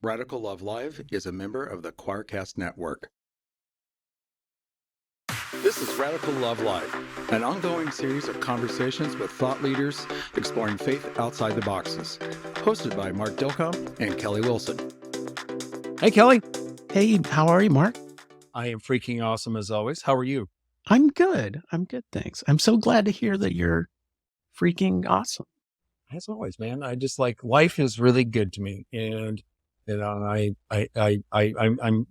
Radical Love Live is a member of the Choircast Network. This is Radical Love Live, an ongoing series of conversations with thought leaders exploring faith outside the boxes. Hosted by Mark Dilcomb and Kelly Wilson. Hey, Kelly. Hey, how are you, Mark? I am freaking awesome as always. How are you? I'm good. Thanks. I'm so glad to hear that you're freaking awesome. As always, man. I just like life is really good to me, and I'm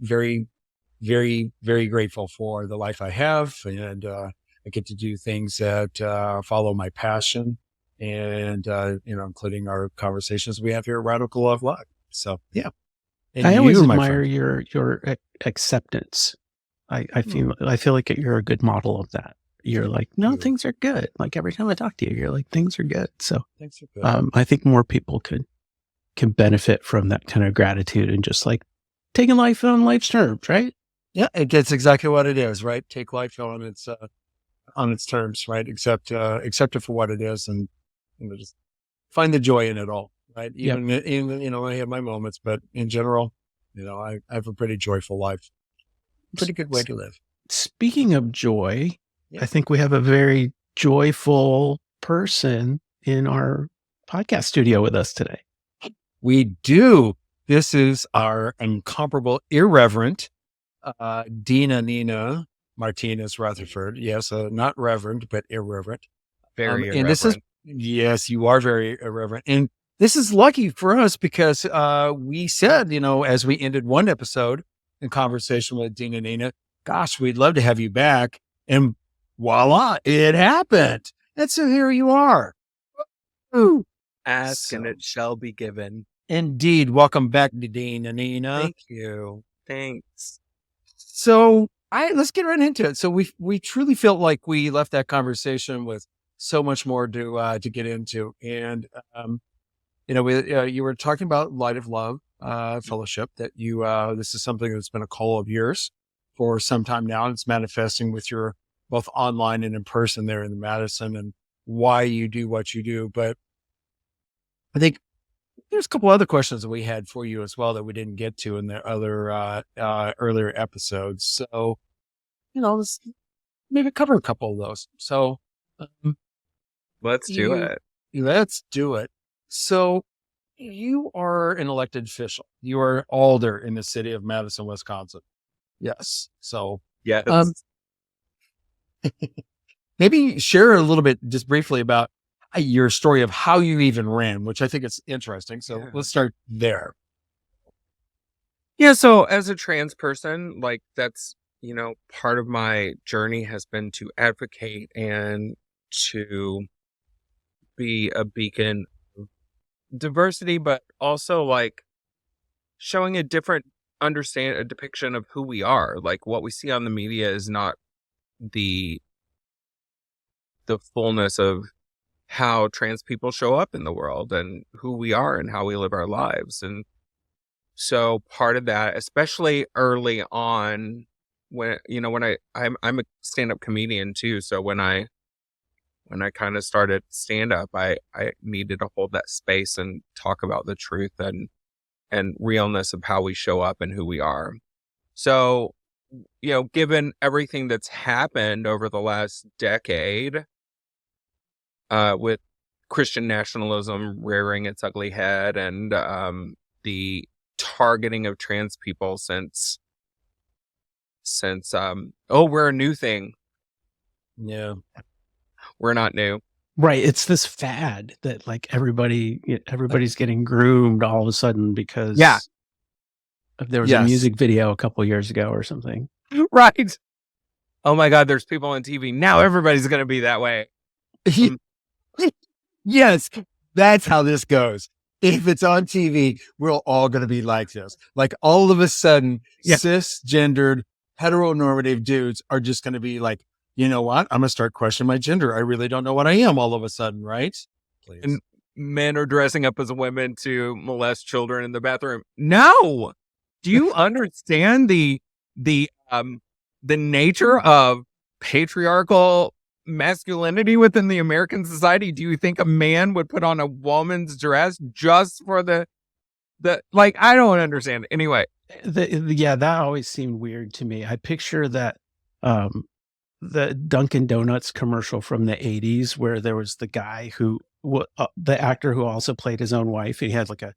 very, very, very grateful for the life I have, and I get to do things that follow my passion, and including our conversations we have here at Radical Love Live. So yeah, and I always my admire friend. your acceptance. I feel like you're a good model of that. You're like, no, things are good. Like every time I talk to you, you're like, things are good. So Thanks are good. I think more people can benefit from that kind of gratitude and just like taking life on life's terms, right? Yeah, that's exactly what it is, right? Take life on its terms, right? Accept it for what it is, and just find the joy in it all, right? Even I have my moments, but in general, I have a pretty joyful life. Pretty good way to live. Speaking of joy, I think we have a very joyful person in our podcast studio with us today. We do. This is our incomparable, irreverent Dina Nina Martinez-Rutherford. Yes, not reverend, but irreverent. Very irreverent. And this is, yes, you are very irreverent. And this is lucky for us because we said, as we ended one episode in conversation with Dina Nina, gosh, we'd love to have you back. And voila, it happened. And so here you are. Ooh. Ask and it shall be given. Indeed. Welcome back to Dina Nina. Thank you. Thanks. So let's get right into it. So we truly felt like we left that conversation with so much more to get into. And, you were talking about Light of Love Fellowship, that this is something that's been a call of yours for some time now. And it's manifesting with your both online and in person there in Madison, and why you do what you do. But I think there's a couple other questions that we had for you as well that we didn't get to in the other earlier episodes. So, let's maybe cover a couple of those. So let's do it. Let's do it. So you are an elected official. You are alder in the city of Madison, Wisconsin. Yes. So yes. Maybe share a little bit just briefly about your story of how you even ran, which I think is interesting. So let's start there. Yeah. So as a trans person, like that's, part of my journey has been to advocate and to be a beacon of diversity, but also like showing a different a depiction of who we are. Like what we see on the media is not the fullness of how trans people show up in the world and who we are and how we live our lives. And so part of that, especially early on when, I'm a stand-up comedian too. So when I kind of started stand-up, I needed to hold that space and talk about the truth and realness of how we show up and who we are. So, given everything that's happened over the last decade, with Christian nationalism rearing its ugly head and the targeting of trans people since we're a new thing. Yeah. We're not new. Right. It's this fad that like everybody's getting groomed all of a sudden because there was a music video a couple years ago or something. Right. Oh my God, there's people on TV. Now everybody's going to be that way. Yes, that's how this goes. If it's on TV, we're all going to be like this. Like all of a sudden, cisgendered, heteronormative dudes are just going to be like, you know what? I'm going to start questioning my gender. I really don't know what I am all of a sudden, right? Please. And men are dressing up as women to molest children in the bathroom. No. Do you understand the nature of patriarchal masculinity within the American society? Do you think a man would put on a woman's dress just for the I don't understand. Anyway, Yeah, that always seemed weird to me. I picture that the Dunkin' Donuts commercial from the 80s where there was the guy who the actor who also played his own wife. He had like a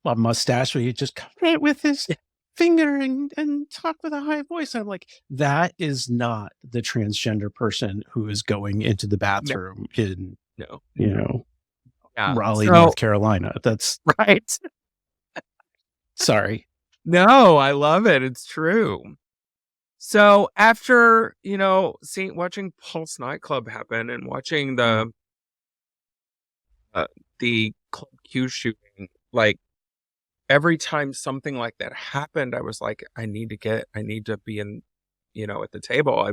mustache where he just come right with his finger and talk with a high voice. I'm like, that is not the transgender person who is going into the bathroom in Raleigh, North Carolina. That's right. Sorry. No, I love it. It's true. So after, watching Pulse nightclub happen and watching the Club Q shooting, like every time something like that happened, I was like, I need to be in, at the table.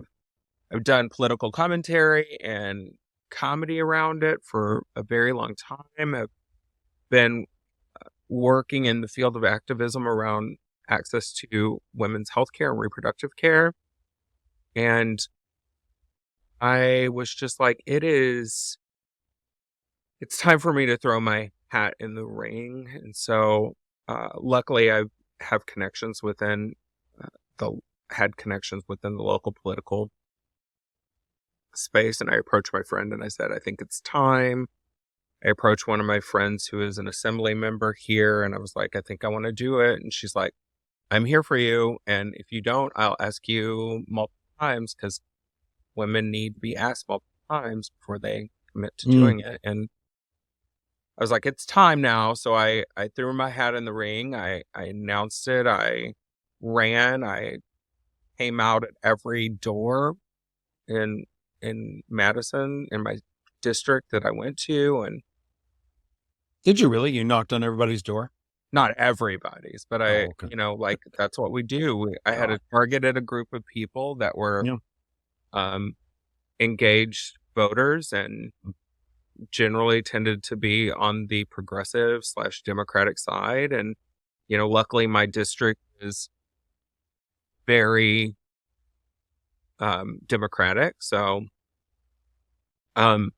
I've done political commentary and comedy around it for a very long time. I've been working in the field of activism around access to women's health care and reproductive care. And I was just like, it's time for me to throw my hat in the ring. And so luckily I have connections within the local political space. And I approached my friend and I said, I think it's time. I approached one of my friends who is an assembly member here. And I was like, I think I want to do it. And she's like, I'm here for you. And if you don't, I'll ask you multiple times, because women need to be asked multiple times before they commit to doing it. And I was like, it's time now. So I threw my hat in the ring. I announced it. I ran. I came out at every door in Madison, in my district that I went to. And did you really? You knocked on everybody's door? Not everybody's, but that's what we do. I had targeted a group of people that were engaged voters and generally tended to be on the progressive / Democratic side. And, luckily my district is very Democratic. So I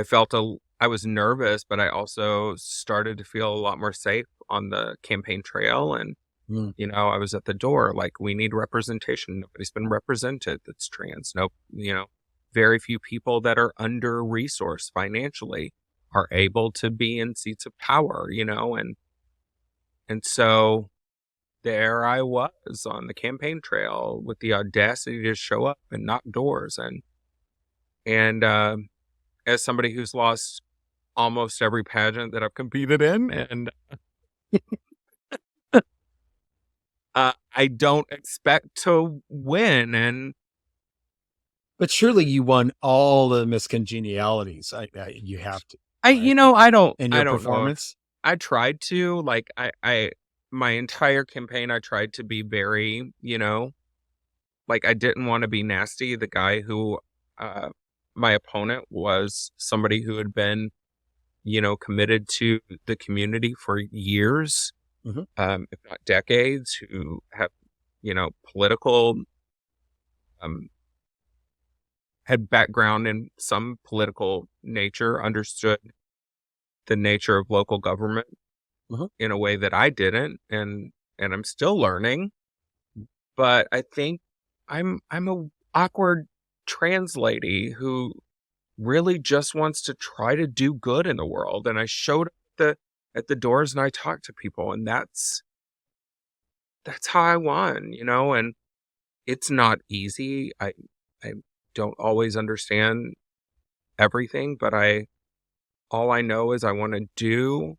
felt I was nervous, but I also started to feel a lot more safe on the campaign trail. And, I was at the door, like, we need representation. Nobody's been represented that's trans. Nope. Very few people that are under-resourced financially are able to be in seats of power, and so there I was on the campaign trail with the audacity to show up and knock doors. And as somebody who's lost almost every pageant that I've competed in, and I don't expect to win. But surely you won all the miscongenialities. You have to. I don't. In your I don't performance, I tried to, like, my entire campaign, I tried to be very, like, I didn't want to be nasty. The guy who, my opponent was somebody who had been, committed to the community for years, if not decades, who have, political, had background in some political nature, understood the nature of local government in a way that I didn't, and I'm still learning. But I think I'm a awkward trans lady who really just wants to try to do good in the world. And I showed up at the doors and I talked to people, and that's how I won, and it's not easy. I don't always understand everything, but all I know is I want to do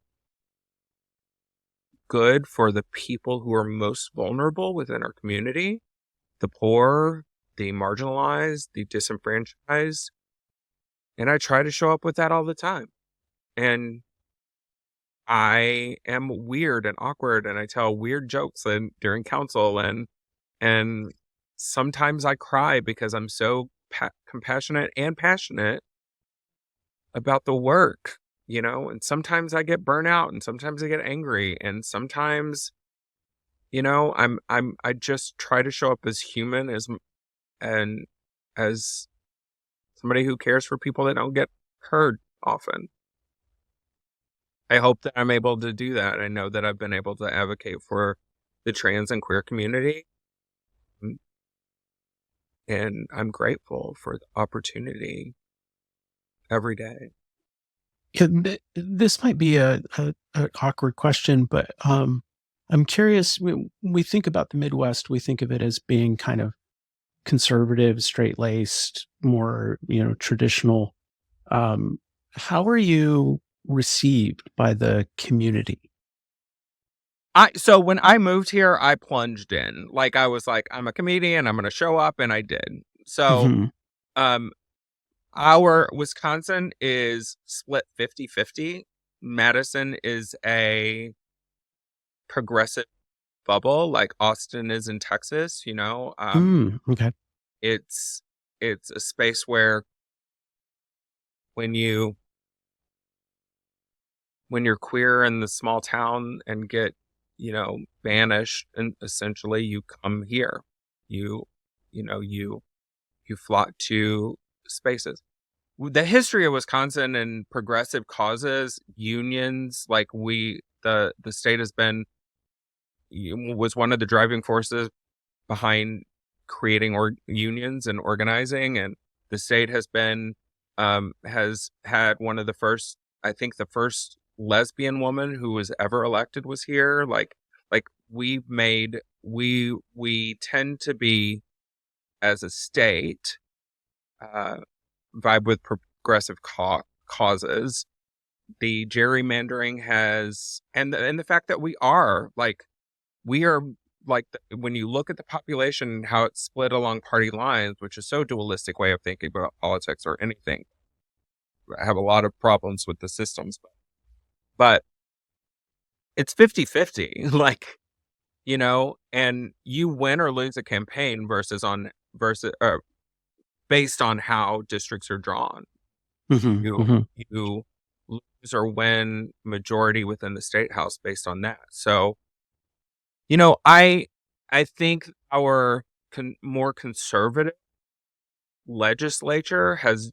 good for the people who are most vulnerable within our community, the poor, the marginalized, the disenfranchised. And I try to show up with that all the time. And I am weird and awkward, and I tell weird jokes during council, and sometimes I cry because I'm so compassionate and passionate about the work, and sometimes I get burnout, and sometimes I get angry, and sometimes, I just try to show up as human and as somebody who cares for people that don't get heard often. I hope that I'm able to do that. I know that I've been able to advocate for the trans and queer community, and I'm grateful for the opportunity every day. This might be a awkward question, but I'm curious. When we think about the Midwest, we think of it as being kind of conservative, straight laced, more traditional. How are you received by the community? So when I moved here, I plunged in. Like I was like, I'm a comedian, I'm gonna show up, and I did. So Hmm. um our Wisconsin is split 50-50. Madison is a progressive bubble, like Austin is in Texas, Okay. it's it's a space where when you when you're queer in the small town and get, banished, and essentially you come here. You you know, you flock to spaces. The history of Wisconsin and progressive causes, unions, like the state has been was one of the driving forces behind creating unions and organizing, and the state has had one of the first, I think the first lesbian woman who was ever elected was here. Like we tend to be, as a state, uh vibe with progressive causes. The gerrymandering has, and the fact that we are when you look at the population and how it's split along party lines, which is so dualistic way of thinking about politics or anything. I have a lot of problems with the systems, but it's 50-50. Like, and you win or lose a campaign versus based on how districts are drawn. Hmm. You Hmm. you lose or win majority within the state house based on that. So, I think our more conservative legislature has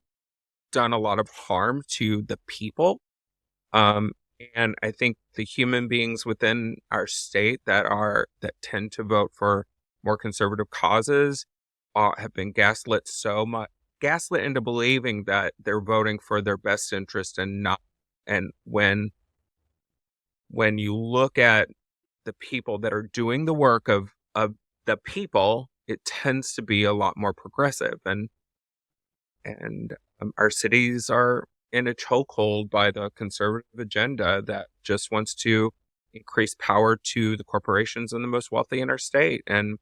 done a lot of harm to the people. Um, and I think the human beings within our state that tend to vote for more conservative causes have been gaslit into believing that they're voting for their best interest and not. And when you look at the people that are doing the work of the people, it tends to be a lot more progressive, and our cities are in a chokehold by the conservative agenda that just wants to increase power to the corporations and the most wealthy in our state, and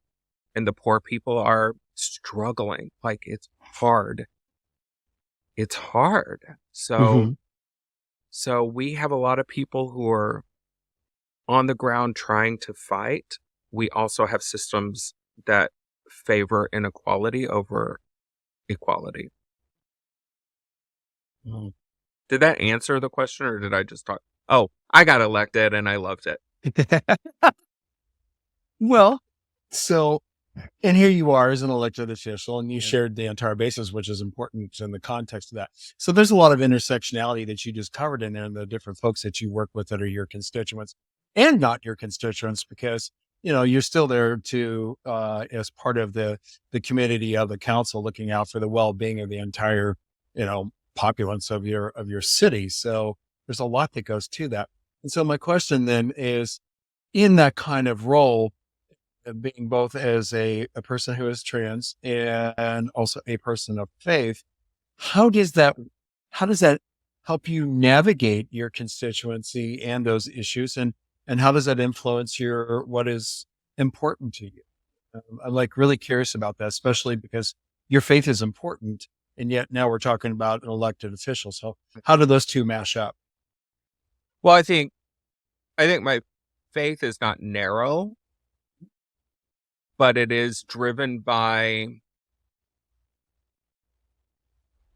the poor people are struggling. Like, it's hard. Hmm. So we have a lot of people who are on the ground trying to fight. We also have systems that favor inequality over equality. Did that answer the question, or did I just talk? Oh, I got elected and I loved it. Well, so, and here you are as an elected official, and you shared the entire basis, which is important in the context of that. So there's a lot of intersectionality that you just covered in there, and the different folks that you work with that are your constituents and not your constituents, because you're still there to as part of the community of the council, looking out for the well-being of the entire populace of your city. So there's a lot that goes to that. And so my question then is, in that kind of role, being both as a person who is trans and also a person of faith, how does that help you navigate your constituency and those issues, and how does that influence what is important to you? I'm like really curious about that, especially because your faith is important, and yet now we're talking about an elected official. So how do those two mash up? Well, I think my faith is not narrow, but it is driven by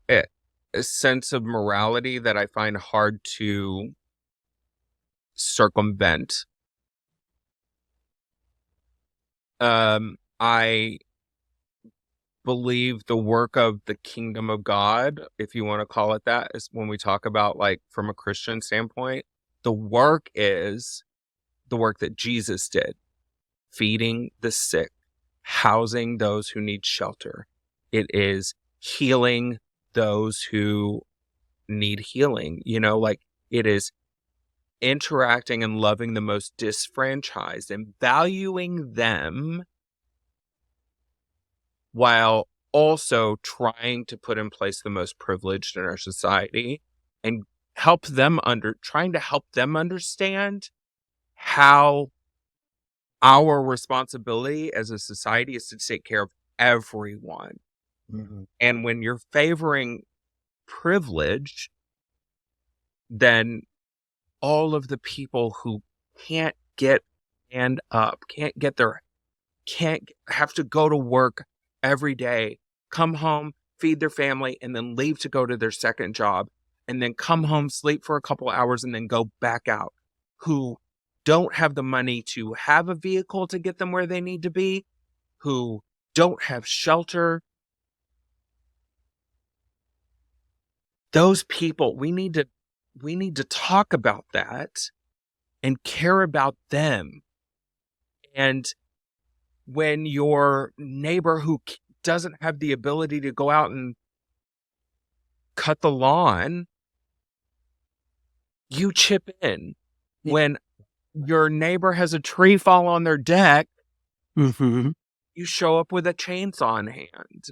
a sense of morality that I find hard to circumvent. I believe the work of the kingdom of God, if you want to call it that, is when we talk about, like, from a Christian standpoint, The work is the work that Jesus did, feeding the sick, housing those who need shelter. It is healing those who need healing. Like, it is interacting and loving the most disfranchised and valuing them while also trying to put in place the most privileged in our society and trying to help them understand how our responsibility as a society is to take care of everyone. Mm-hmm. And when you're favoring privilege, then all of the people who can't stand up, can't have to go to work every day, come home, feed their family, and then leave to go to their second job, and then come home, sleep for a couple hours, and then go back out, who don't have the money to have a vehicle to get them where they need to be, who don't have shelter. Those people, we need to talk about that and care about them. And when your neighbor who doesn't have the ability to go out and cut the lawn, you chip in. When your neighbor has a tree fall on their deck, Mm-hmm. you show up with a chainsaw in hand.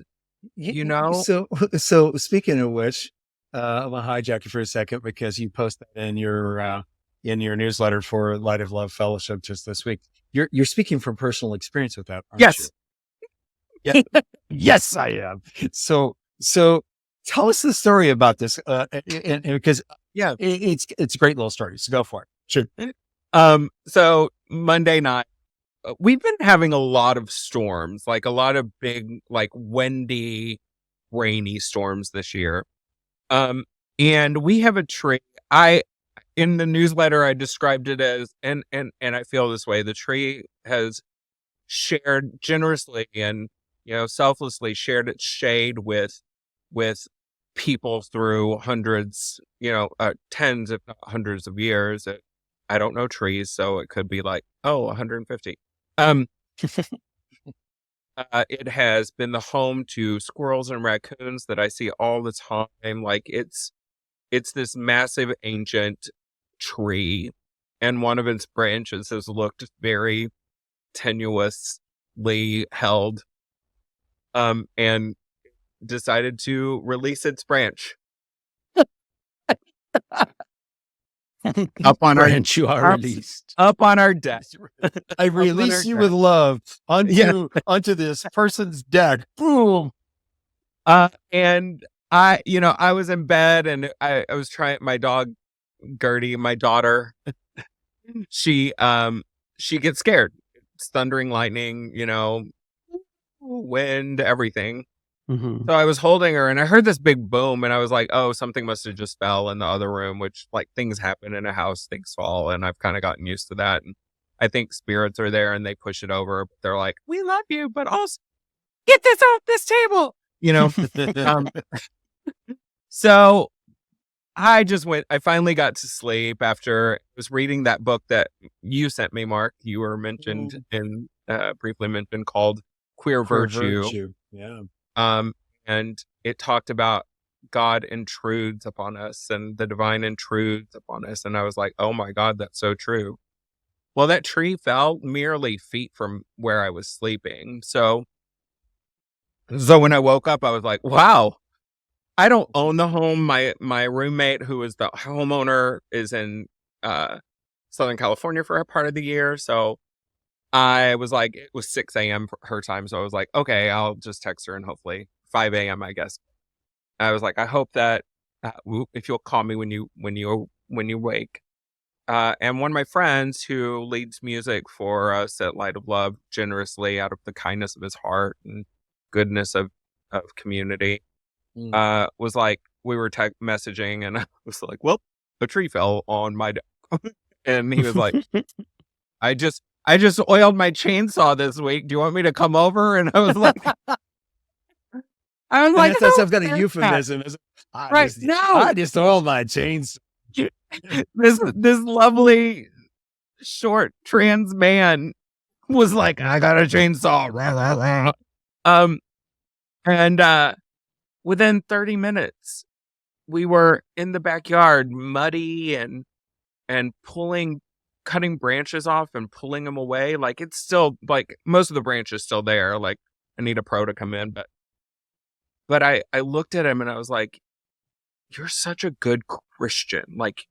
So speaking of which, I'm gonna hijack you for a second because you posted that in your newsletter for Light of Love Fellowship just this week. You're speaking from personal experience with that, aren't Yes. you? Yeah. Yes, I am. So tell us the story about this, and because it's a great little story. So go for it. Sure. So Monday night, we've been having a lot of storms, like a lot of big, like windy, rainy storms this year. And we have a tree. In the newsletter, I described it as, and I feel this way, the tree has shared generously and, selflessly shared its shade with people through hundreds, tens, if not hundreds of years. I don't know trees, so it could be like, 150. It has been the home to squirrels and raccoons that I see all the time. Like, it's this massive ancient tree, and one of its branches has looked very tenuously held, and decided to release its branch up on our Branch, you are released. up on our deck. I release you with love onto this person's deck. Boom. And I was in bed and I was trying, my dog Gertie, my daughter, she gets scared. It's thundering, lightning, wind, everything. Mm-hmm. So I was holding her and I heard this big boom and I was like, oh, something must have just fell in the other room, which, like, things happen in a house, things fall. And I've kind of gotten used to that. And I think spirits are there and they push it over. But they're like, we love you, but also get this off this table, So I finally got to sleep after I was reading that book that you sent me, Mark. You were mentioned and briefly mentioned, called Queer Virtue. Yeah. And it talked about God intrudes upon us and the divine intrudes upon us. And I was like, oh my God, that's so true. Well, that tree fell merely feet from where I was sleeping. So when I woke up, I was like, wow, I don't own the home. My roommate, who is the homeowner, is in Southern California for a part of the year. So I was like, it was 6 a.m. for her time. So I was like, okay, I'll just text her and hopefully 5 a.m. I guess. I was like, I hope that if you'll call me when you wake. And one of my friends who leads music for us at Light of Love, generously out of the kindness of his heart and goodness of community, was like, we were messaging and I was like, well, a tree fell on my deck. And he was like, I just oiled my chainsaw this week. Do you want me to come over? And I was like, That's some kind of euphemism. I just oiled my chainsaw. this lovely short trans man was like, I got a chainsaw. Rah, rah, rah. And within 30 minutes, we were in the backyard, muddy and cutting branches off and pulling them away. Like, it's still, like, most of the branches still there. Like, I need a pro to come in, but I looked at him and I was like, you're such a good Christian. Like,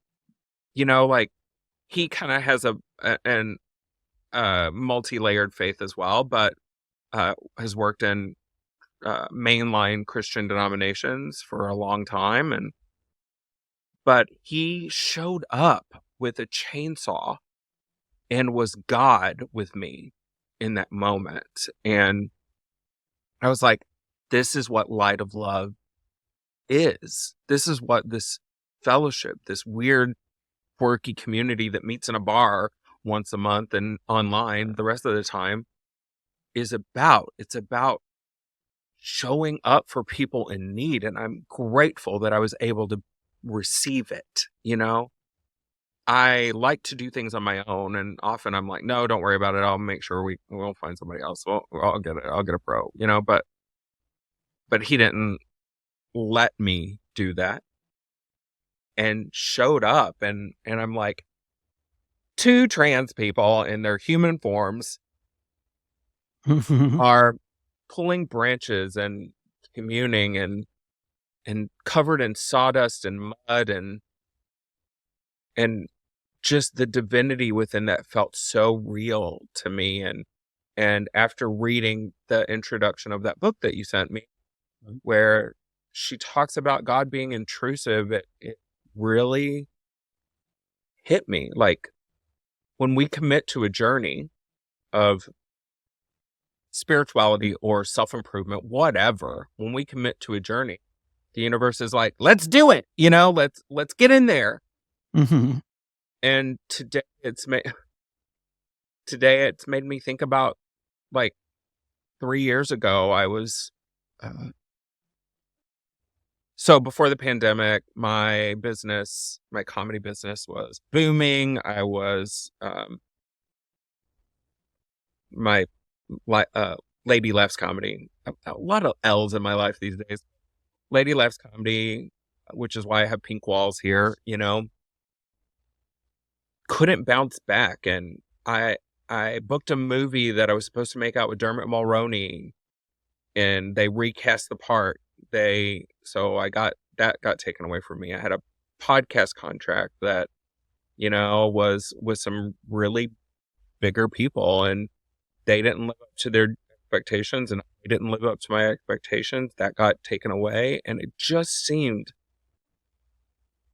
like, he kind of has a multi-layered faith as well, but has worked in mainline Christian denominations for a long time, but he showed up with a chainsaw and was God with me in that moment. And I was like, this is what Light of Love is. This is what this fellowship, this weird, quirky community that meets in a bar once a month and online the rest of the time is about. It's about showing up for people in need. And I'm grateful that I was able to receive it. I like to do things on my own, and often I'm like, no, don't worry about it. I'll make sure we'll find somebody else. I'll get it. I'll get a pro, but he didn't let me do that and showed up. And I'm like, two trans people in their human forms are pulling branches and communing and covered in sawdust and mud and just the divinity within that felt so real to me. And after reading the introduction of that book that you sent me, where she talks about God being intrusive, it really hit me. Like, when we commit to a journey of spirituality or self-improvement, whatever, when we commit to a journey, the universe is like, let's do it. Let's get in there. Mm-hmm. And today it's made me think about, like, 3 years ago, I was, so before the pandemic, my comedy business was booming. I was, my Lady Laughs Comedy, a lot of L's in my life these days. Lady Laughs Comedy, which is why I have pink walls here, couldn't bounce back. And I booked a movie that I was supposed to make out with Dermot Mulroney, and they recast the part. So that got taken away from me. I had a podcast contract that, was with some really bigger people, and they didn't live up to their expectations, and I didn't live up to my expectations. That got taken away. And it just seemed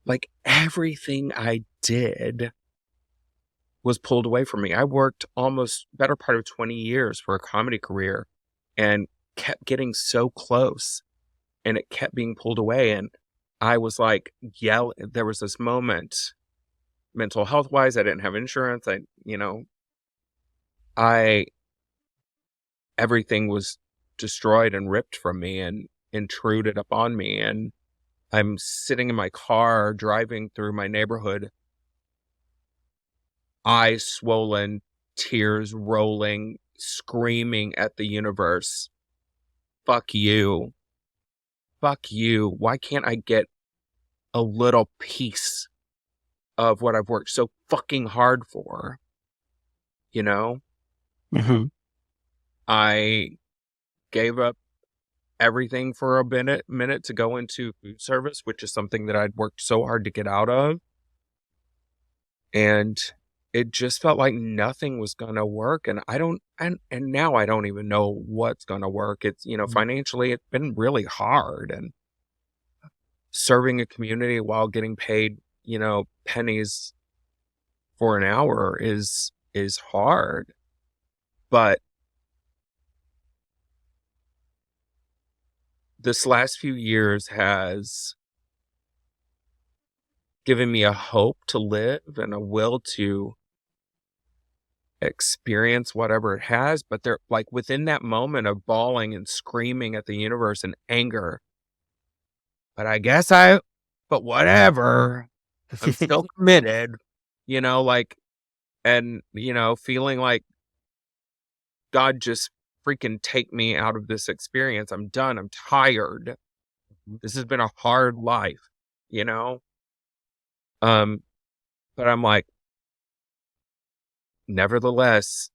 like everything I did was pulled away from me. I worked almost better part of 20 years for a comedy career and kept getting so close, and it kept being pulled away. And I was like, there was this moment, mental health wise, I didn't have insurance. Everything was destroyed and ripped from me and intruded upon me. And I'm sitting in my car driving through my neighborhood, eyes swollen, tears rolling, screaming at the universe, fuck you. Fuck you. Why can't I get a little piece of what I've worked so fucking hard for? Mm-hmm. I gave up everything for a minute to go into food service, which is something that I'd worked so hard to get out of. And it just felt like nothing was going to work. And now I don't even know what's going to work. It's, financially, it's been really hard, and serving a community while getting paid, pennies for an hour is hard. But this last few years has given me a hope to live and a will to experience whatever it has. But they're like, within that moment of bawling and screaming at the universe and anger, but whatever, I'm still committed, like, and, feeling like God just freaking take me out of this experience. I'm done. I'm tired. This has been a hard life, you know? Um, but I'm like, nevertheless,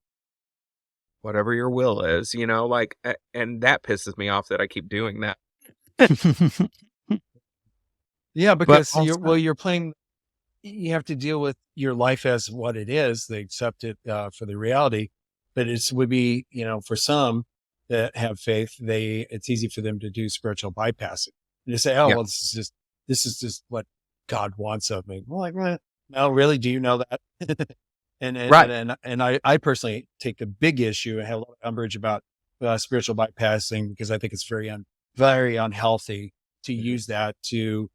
whatever your will is, like, and that pisses me off that I keep doing that. Yeah, But because also, you're playing. You have to deal with your life as what it is. They accept it for the reality, but would be, for some that have faith, it's easy for them to do spiritual bypassing and to say, oh, yeah, well, this is just what God wants of me. Well, like, well, no, really, do you know that? right. And I personally take a big issue and have a lot of umbrage about spiritual bypassing, because I think it's very unhealthy to use that to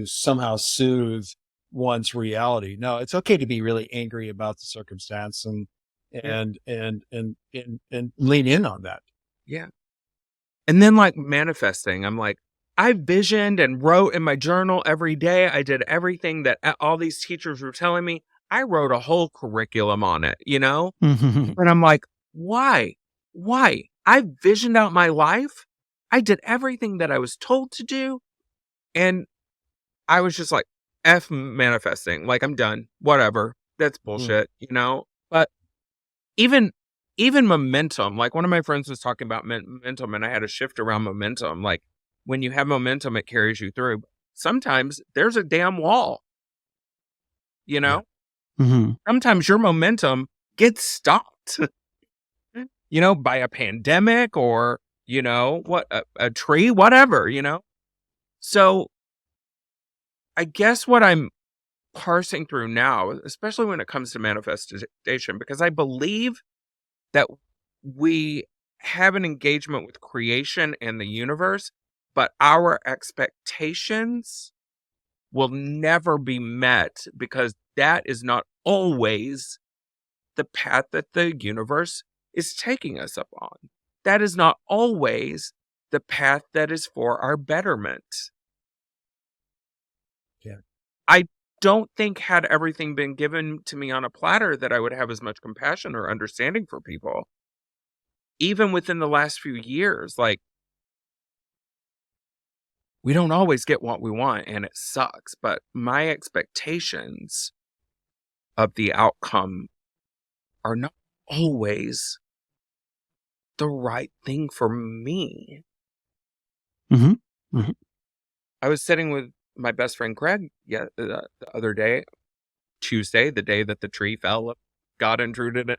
somehow soothe one's reality. No, it's okay to be really angry about the circumstance and Yeah. lean in on that. Yeah. And then like manifesting, I'm like, I visioned and wrote in my journal every day. I did everything that all these teachers were telling me. I wrote a whole curriculum on it, And I'm like, why? Why? I visioned out my life. I did everything that I was told to do. And I was just like, F manifesting. Like, I'm done. Whatever. That's bullshit, But even momentum, like one of my friends was talking about momentum, and I had a shift around momentum. Like, when you have momentum, it carries you through. Sometimes there's a damn wall, Yeah. Sometimes your momentum gets stopped, by a pandemic or, what, a tree, whatever, So I guess what I'm parsing through now, especially when it comes to manifestation, because I believe that we have an engagement with creation and the universe, but our expectations will never be met because that is not always the path that the universe is taking us up on. That is not always the path that is for our betterment. Yeah. I don't think had everything been given to me on a platter that I would have as much compassion or understanding for people. Even within the last few years, like, we don't always get what we want and it sucks, but my expectations of the outcome are not always the right thing for me. I was sitting with my best friend Greg the other day, Tuesday, the day that the tree fell, God intruded it,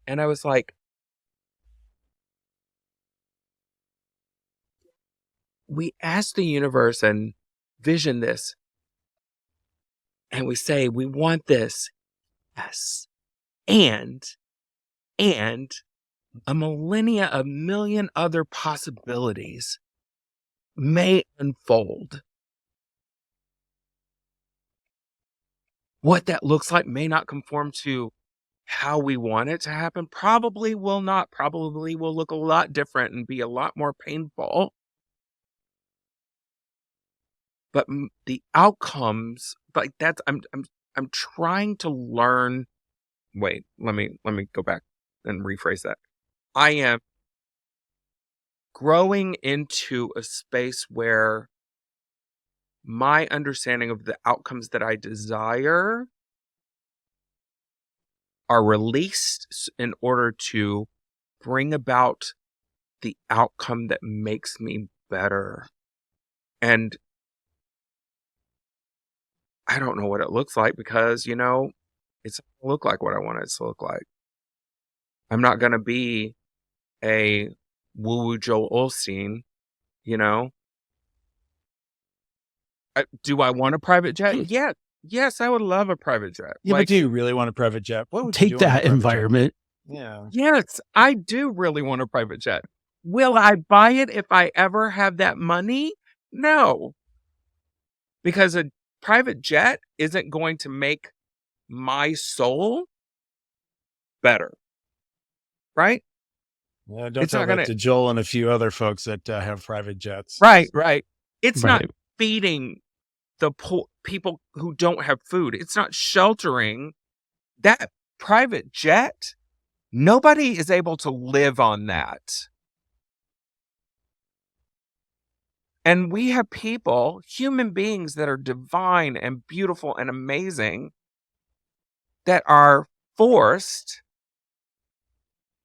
and I was like, we ask the universe and vision this, and we say, we want this. Yes. And a million other possibilities may unfold. What that looks like may not conform to how we want it to happen. Probably will not. Probably will look a lot different and be a lot more painful. But the outcomes, like I'm trying to learn. Wait, let me go back and rephrase that. I am growing into a space where my understanding of the outcomes that I desire are released in order to bring about the outcome that makes me better. And I don't know what it looks like because, it's not going to look like what I want it to look like. I'm not going to be a woo-woo Joel Osteen, Do I want a private jet? Yeah. Yes, I would love a private jet. Yeah, but do you really want a private jet? What would you Take do on a that private environment. jet? Yeah. Yes, I do really want a private jet. Will I buy it if I ever have that money? No. Because a private jet isn't going to make my soul better. Right? Yeah, don't It's tell not that gonna. to Joel and a few other folks that have private jets. Right. It's not Right. feeding the poor. people who don't have food. It's not sheltering. That private jet, nobody is able to live on that. And we have people, human beings that are divine and beautiful and amazing, that are forced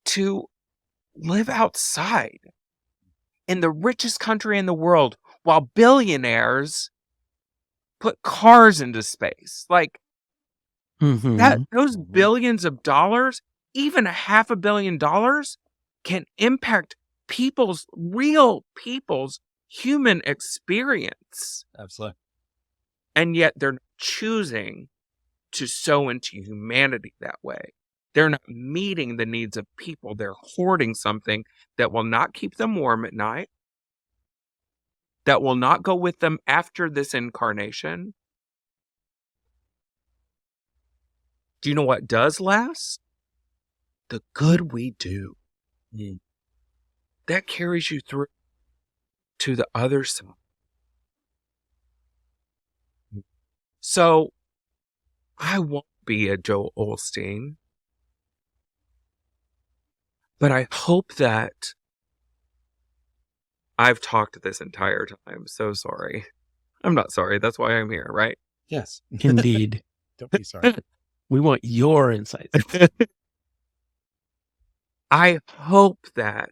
to live outside in the richest country in the world while billionaires put cars into space. Like that, those billions of dollars, even $500 million, can impact real people's human experience. Absolutely. And yet they're choosing to sow into humanity that way. They're not meeting the needs of people. They're hoarding something that will not keep them warm at night, that will not go with them after this incarnation. Do you know what does last? The good we do. That carries you through to the other side. So I won't be a Joel Osteen, but I hope that I've talked this entire time. So sorry. I'm not sorry. That's why I'm here, right? Yes. Indeed. Don't be sorry. We want your insights. I hope that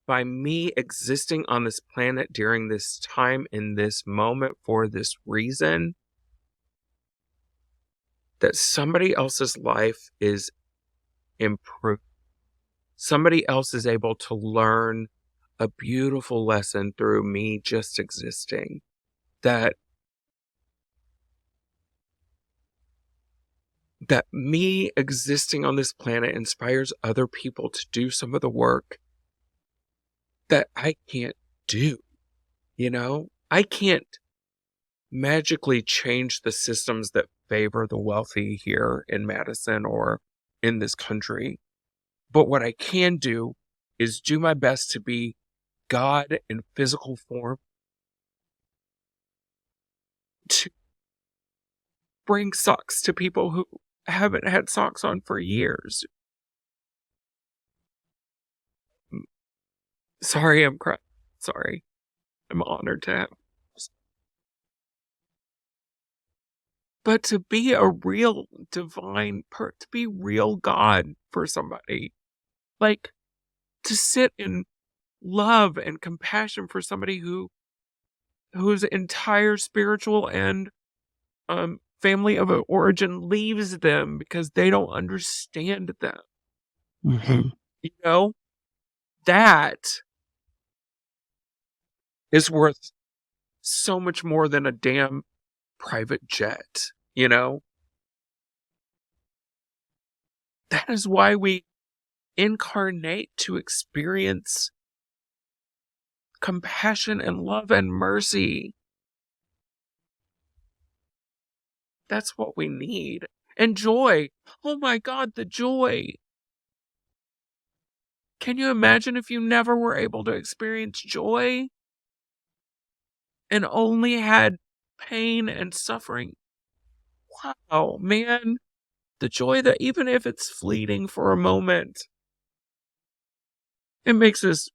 by me existing on this planet during this time, in this moment, for this reason, that somebody else's life is improved. Somebody else is able to learn a beautiful lesson through me just existing. That me existing on this planet inspires other people to do some of the work that I can't do. You know, I can't magically change the systems that favor the wealthy here in Madison or in this country. But what I can do is do my best to be God in physical form, to bring socks to people who haven't had socks on for years. Sorry, I'm crying. Sorry. I'm honored to have. But to be a real divine to be real God for somebody, like to sit in love and compassion for somebody whose entire spiritual and family of origin leaves them because they don't understand them. You know, that is worth so much more than a damn private jet, you know? That is why we incarnate, to experience compassion and love and mercy. That's what we need. And joy. Oh my God, the joy. Can you imagine if you never were able to experience joy and only had pain and suffering? Wow, man. The joy that even if it's fleeting for a moment, it makes this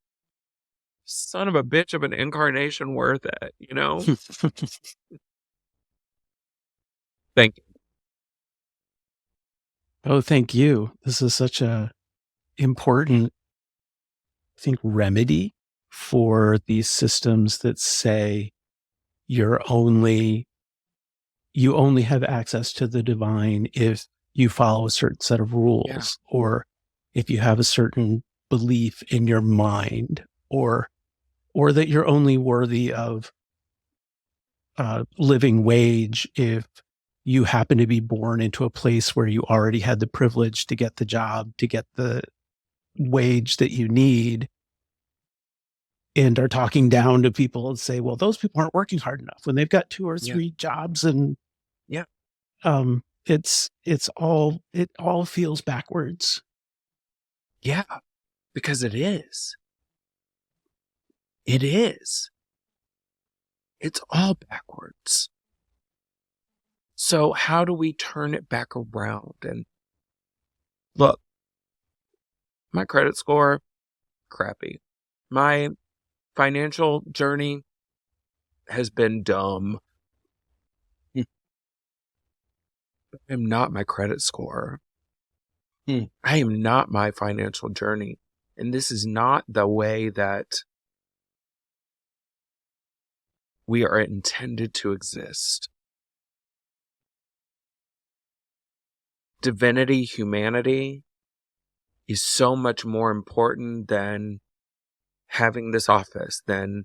son of a bitch of an incarnation worth it, you know? Thank you. Oh, thank you. This is such a important, I think, remedy for these systems that say you only have access to the divine if you follow a certain set of rules, or if you have a certain belief in your mind, or that you're only worthy of living wage if you happen to be born into a place where you already had the privilege to get the job, to get the wage that you need, and are talking down to people and say, well, those people aren't working hard enough when they've got 2 or 3 jobs. And it all feels backwards. Yeah, because it is. It is. It's all backwards. So how do we turn it back around? And look, my credit score, crappy. My financial journey has been dumb. I am not my credit score. I am not my financial journey. And this is not the way that we are intended to exist. Divinity, humanity is so much more important than having this office, than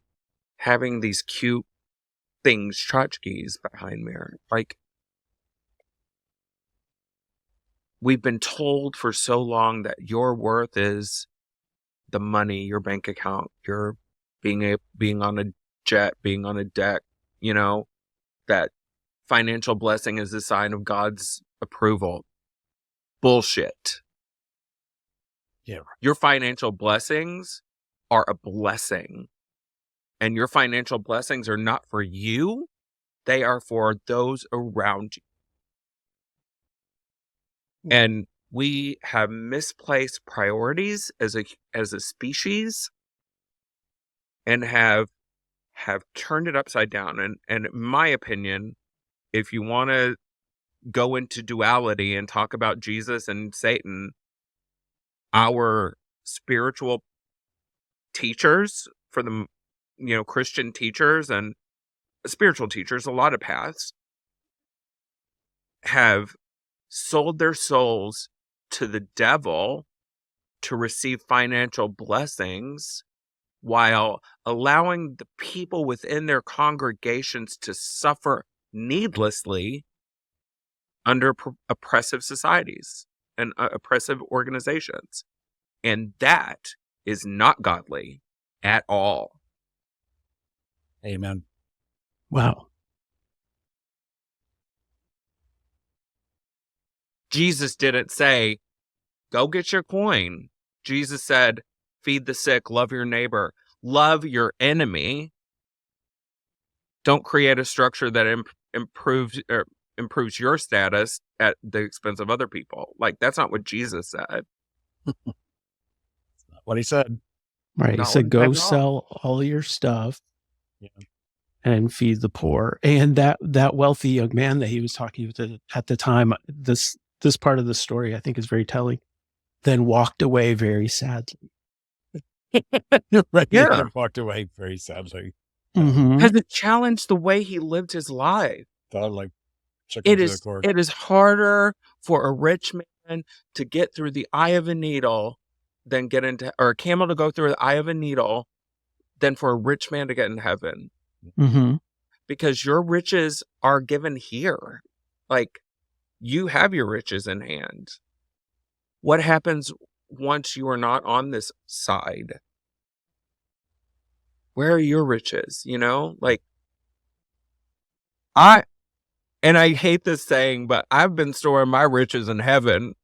having these cute things, tchotchkes behind me. Like, we've been told for so long that your worth is the money, your bank account, your being on a jet, being on a deck, that financial blessing is a sign of God's approval. Bullshit. Yeah. Your financial blessings are a blessing. And your financial blessings are not for you. They are for those around you. And we have misplaced priorities as a species and have turned it upside down. And in my opinion, if you want to go into duality and talk about Jesus and Satan, our spiritual teachers for the, Christian teachers and spiritual teachers, a lot of paths, have sold their souls to the devil to receive financial blessings while allowing the people within their congregations to suffer needlessly under oppressive societies and oppressive organizations. And that is not godly at all. Amen. Wow. Jesus didn't say, go get your coin. Jesus said, feed the sick, love your neighbor, love your enemy. Don't create a structure that improves your status at the expense of other people. Like, that's not what Jesus said. What he said. Right. He Not said, what go he said at all. sell all your stuff Yeah. and feed the poor. And that wealthy young man that he was talking to at the time, this part of the story, I think, is very telling, then walked away very sadly. Right. Yeah. He walked away very sadly. Mhm. Because it challenged the way he lived his life. Thought like chicken It to is the cord. it is harder for a rich man to get through the eye of a needle than or a camel to go through the eye of a needle than for a rich man to get in heaven. Mhm. Because your riches are given here. Like, you have your riches in hand. What happens once you are not on this side? Where are your riches? Like, I hate this saying, but I've been storing my riches in heaven.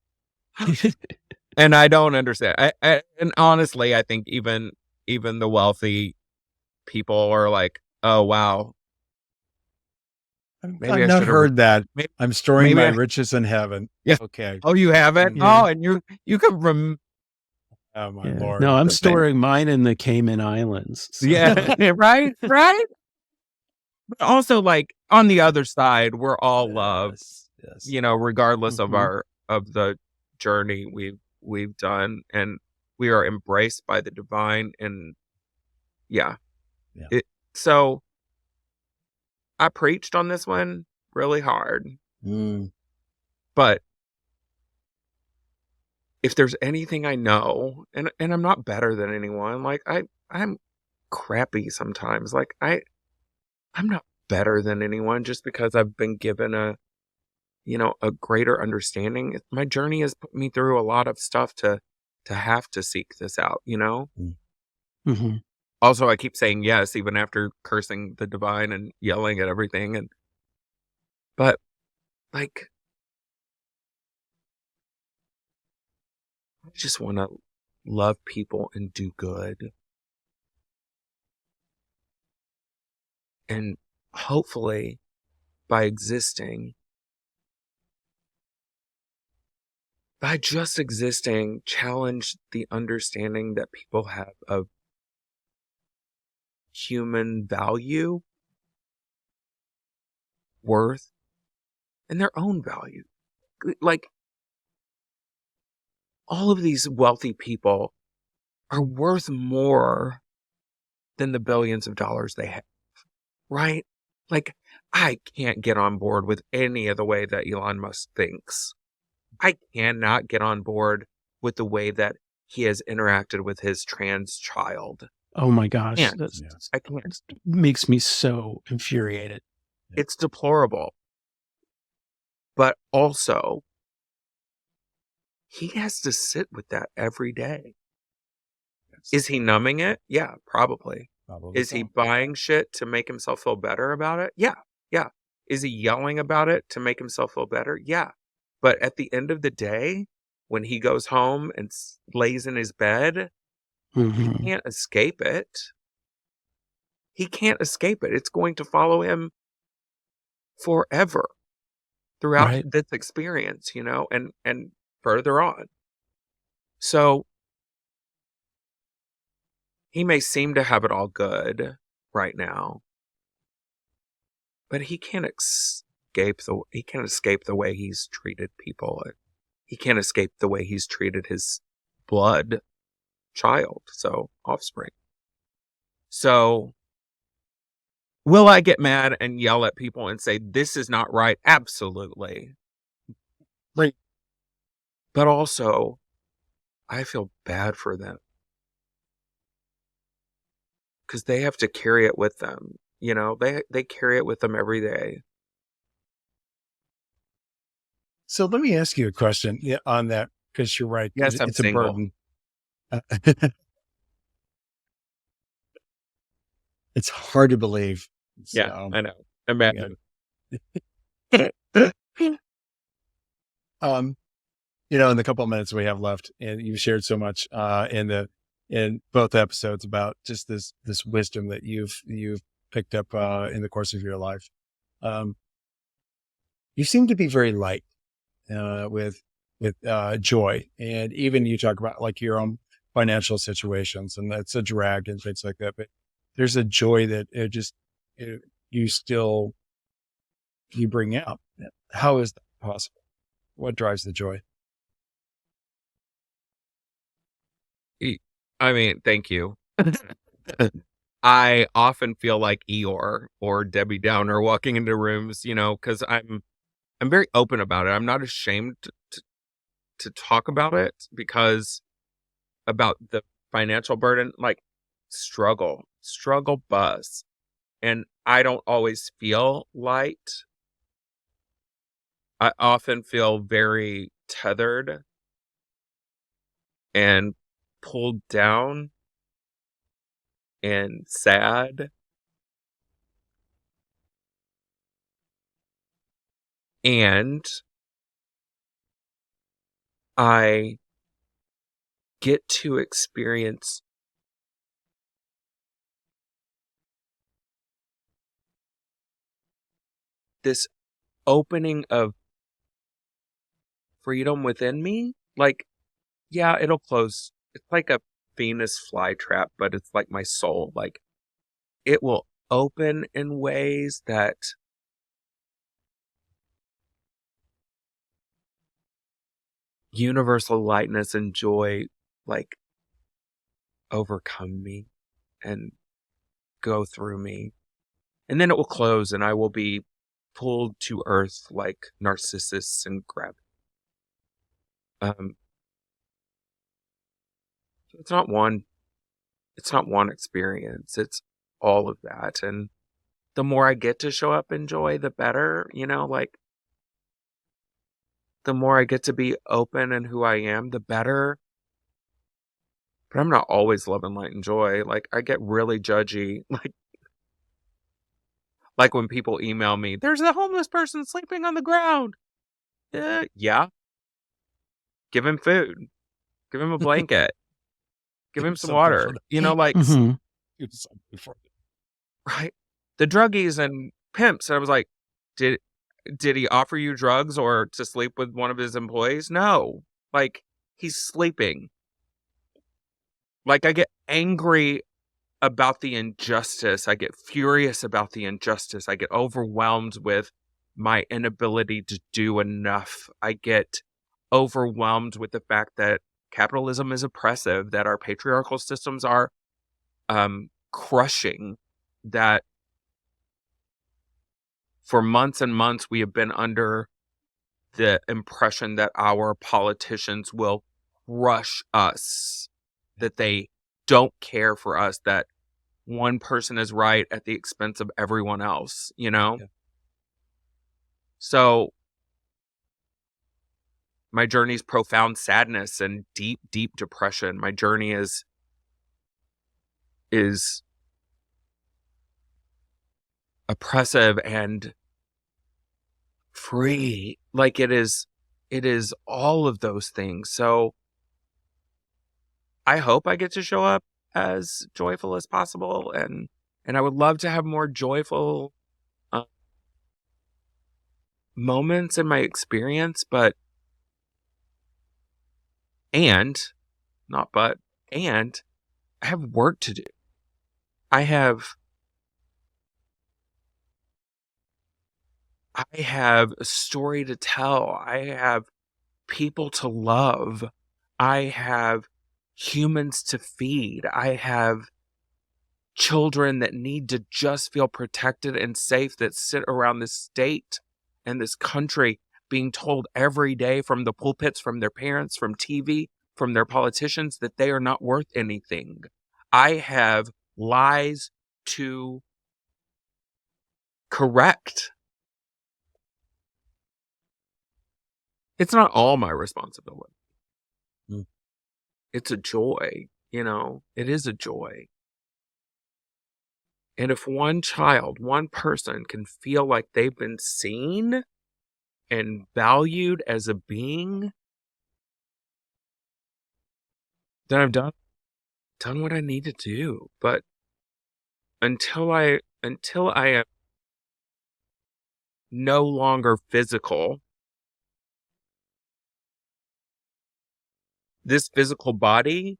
And I don't understand. And honestly, I think even the wealthy people are like, oh, wow. I've Maybe I not should have heard that. maybe- I'm storing maybe my I- riches in heaven. Yeah. Okay. Oh, you haven't? Yeah. Oh, and you can Oh, my Yeah. Lord. No, I'm The thing- storing mine in the Cayman Islands. So. Yeah, right. But also, like, on the other side, we're all loved, Yes. regardless of Mhm. of the journey we've done, and we are embraced by the divine. And yeah. So I preached on this one really hard, but if there's anything I know, and I'm not better than anyone, like I'm crappy sometimes. Like I'm not better than anyone just because I've been given a greater understanding. My journey has put me through a lot of stuff to have to seek this out, Mhm. Also, I keep saying yes, even after cursing the divine and yelling at everything. But like, I just want to love people and do good. And hopefully, by existing, by just existing, challenge the understanding that people have of human value, worth, and their own value. Like, all of these wealthy people are worth more than the billions of dollars they have, right? Like, I can't get on board with any of the way that Elon Musk thinks. I cannot get on board with the way that he has interacted with his trans child. Oh my gosh. Can't. That I can't. makes me so infuriated. It's deplorable. But also, he has to sit with that every day. Is he numbing it? Yeah, probably. Is he buying shit to make himself feel better about it? Yeah, yeah. Is he yelling about it to make himself feel better? Yeah. But at the end of the day, when he goes home and lays in his bed, he can't escape it. He can't escape it. It's going to follow him forever throughout this experience, you know, and further on. So he may seem to have it all good right now, but he can't escape the way he's treated people. He can't escape the way he's treated his blood child, so offspring. So will I get mad and yell at people and say this is not right? Absolutely. Like, but also I feel bad for them, because they have to carry it with them. You know, they carry it with them every day. So let me ask you a question on that, because you're right. Yes, I'm it's single. a burden. It's hard to believe. Yeah, I know. Imagine. In the couple of minutes we have left, and you've shared so much in both episodes about just this wisdom that you've picked up in the course of your life. You seem to be very light with joy, and even you talk about like your own financial situations, and that's a drag and things like that. But there's a joy that you bring out. How is that possible? What drives the joy? I mean, thank you. I often feel like Eeyore or Debbie Downer walking into rooms, you know, because I'm very open about it. I'm not ashamed to talk about it, because about the financial burden, like struggle bus. And I don't always feel light. I often feel very tethered and pulled down and sad. And I get to experience this opening of freedom within me. Like, yeah, it'll close. It's like a Venus flytrap, but it's like my soul. Like, it will open in ways that universal lightness and joy, like, overcome me and go through me. And then it will close, and I will be pulled to earth like Narcissus and gravity. It's not one experience. It's all of that. And the more I get to show up in joy, the better, you know, like, the more I get to be open in who I am, the better. But I'm not always loving light and joy. Like, I get really judgy. Like when people email me, there's a homeless person sleeping on the ground. Yeah. Give him food. Give him a blanket. Give him some water. You know, like, right? The druggies and pimps. And I was like, did he offer you drugs or to sleep with one of his employees? No. Like, he's sleeping. Like, I get angry about the injustice. I get furious about the injustice. I get overwhelmed with my inability to do enough. I get overwhelmed with the fact that capitalism is oppressive, that our patriarchal systems are crushing, that for months and months we have been under the impression that our politicians will crush us, that they don't care for us, that one person is right at the expense of everyone else, you know? Yeah. So my journey is profound sadness and deep, deep depression. My journey is oppressive and free. Like, it is all of those things. So I hope I get to show up as joyful as possible, and I would love to have more joyful moments in my experience, and I have work to do. I have a story to tell. I have people to love. I have humans to feed. I have children that need to just feel protected and safe, that sit around this state and this country being told every day from the pulpits, from their parents, from TV, from their politicians, that they are not worth anything. I have lies to correct. It's not all my responsibility. It's a joy, you know, it is a joy. And if one child, one person can feel like they've been seen and valued as a being, then I've done what I need to do. But until I am no longer physical, this physical body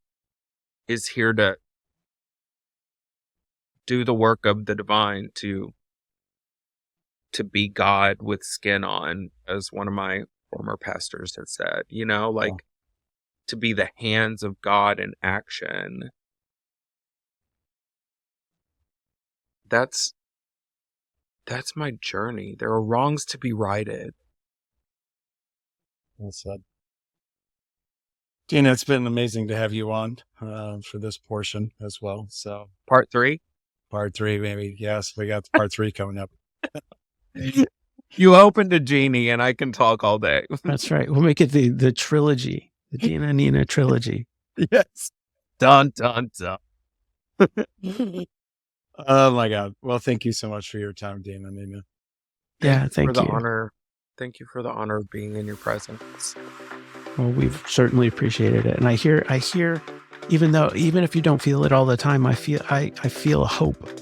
is here to do the work of the divine, to be God with skin on, as one of my former pastors had said, you know, like, to be the hands of God in action. That's my journey. There are wrongs to be righted. Well said. Dina, it's been amazing to have you on for this portion as well. So Part 3? Part 3, maybe. Yes, we got part 3 coming up. You opened a genie and I can talk all day. That's right. We'll make it the trilogy, the Dina Nina trilogy. Yes. Dun, dun, dun. Oh my God. Well, thank you so much for your time, Dina Nina. Yeah, thank for the you. honor. Thank you for the honor of being in your presence. Well, we've certainly appreciated it. And I hear, even if you don't feel it all the time, I feel hope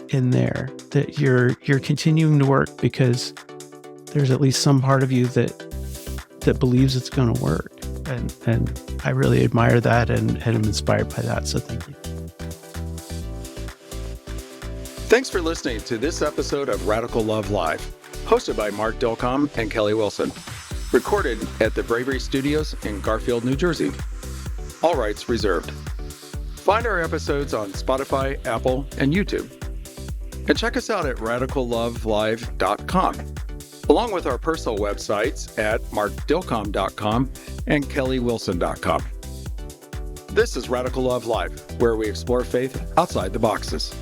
in there that you're continuing to work, because there's at least some part of you that believes it's going to work. And I really admire that and am inspired by that. So thank you. Thanks for listening to this episode of Radical Love Live, hosted by Mark Dilcom and Kelly Wilson. Recorded at the Bravery Studios in Garfield, New Jersey. All rights reserved. Find our episodes on Spotify, Apple, and YouTube. And check us out at radicallovelive.com, along with our personal websites at markdilcom.com and kellywilson.com. This is Radical Love Live, where we explore faith outside the boxes.